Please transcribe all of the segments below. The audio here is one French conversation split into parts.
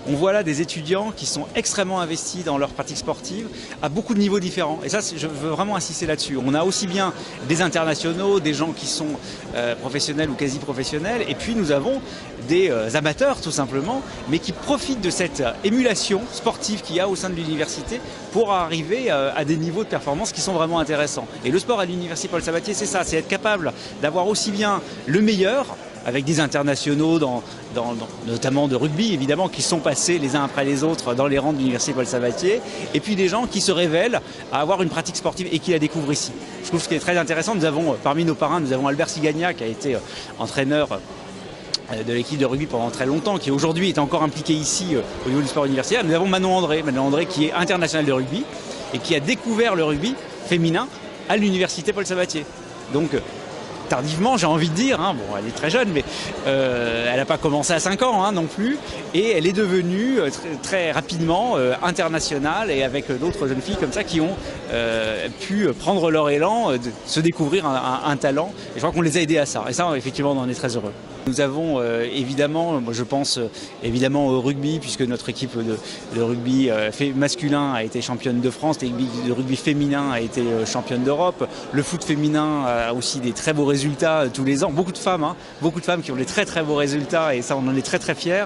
on voit là des étudiants qui sont extrêmement investis dans leur pratique sportive à beaucoup de niveaux différents. Et ça, je veux vraiment insister là-dessus. On a aussi bien des internationaux, des gens qui sont professionnels ou quasi professionnels, et puis nous avons des amateurs tout simplement, mais qui profitent de cette émulation sportive qu'il y a au sein de l'université pour arriver à des niveaux de performance qui sont vraiment intéressants. Et le sport à l'université Paul Sabatier, c'est ça, c'est être capable d'avoir aussi bien le meilleur, avec des internationaux, notamment de rugby évidemment, qui sont passés les uns après les autres dans les rangs de l'université Paul Sabatier, et puis des gens qui se révèlent à avoir une pratique sportive et qui la découvrent ici. Je trouve ce qui est très intéressant, nous avons parmi nos parrains, nous avons Albert Sigagna qui a été entraîneur de l'équipe de rugby pendant très longtemps, qui aujourd'hui est encore impliqué ici au niveau du sport universitaire. Nous avons Manon André qui est international de rugby et qui a découvert le rugby féminin à l'université Paul Sabatier. Donc tardivement, j'ai envie de dire, hein, bon, elle est très jeune, mais elle n'a pas commencé à 5 ans non plus, et elle est devenue très rapidement internationale, et avec d'autres jeunes filles comme ça qui ont pu prendre leur élan, de se découvrir un talent, et je crois qu'on les a aidés à ça, et ça effectivement on en est très heureux. Nous avons évidemment, je pense évidemment au rugby, puisque notre équipe de rugby masculin a été championne de France, l'équipe de rugby féminin a été championne d'Europe. Le foot féminin a aussi des très beaux résultats tous les ans. Beaucoup de femmes qui ont des très beaux résultats, et ça on en est très fiers.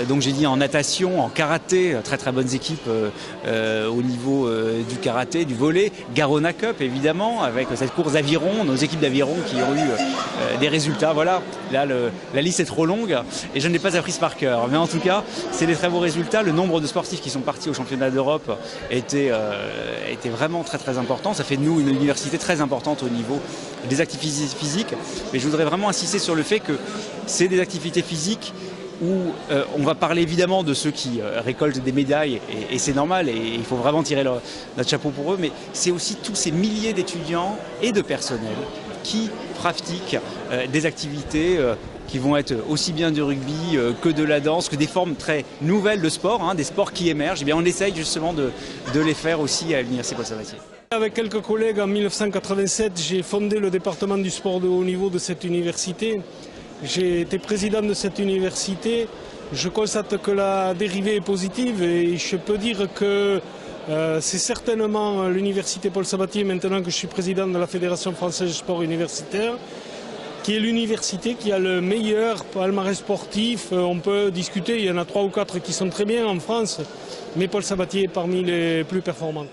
Donc j'ai dit en natation, en karaté, très bonnes équipes au niveau du karaté, du volley, Garona Cup évidemment, avec cette course d'aviron, nos équipes d'aviron qui ont eu des résultats. Voilà, là la liste est trop longue et je ne l'ai pas apprise par cœur, mais en tout cas c'est des très beaux résultats. Le nombre de sportifs qui sont partis au championnat d'Europe était vraiment très important. Ça fait de nous une université très importante au niveau des activités physiques, mais je voudrais vraiment insister sur le fait que c'est des activités physiques où on va parler évidemment de ceux qui récoltent des médailles, et c'est normal, et il faut vraiment tirer notre chapeau pour eux, mais c'est aussi tous ces milliers d'étudiants et de personnel qui pratiquent des activités qui vont être aussi bien du rugby que de la danse, que des formes très nouvelles de sport, des sports qui émergent. Et bien on essaye justement de les faire aussi à l'université Paul Sabatier. Avec quelques collègues en 1987, j'ai fondé le département du sport de haut niveau de cette université. J'ai été président de cette université. Je constate que la dérivée est positive, et je peux dire que c'est certainement l'université Paul Sabatier, maintenant que je suis président de la Fédération française de sport universitaire, qui est l'université qui a le meilleur palmarès sportif. On peut discuter, il y en a 3 ou 4 qui sont très bien en France, mais Paul Sabatier est parmi les plus performantes.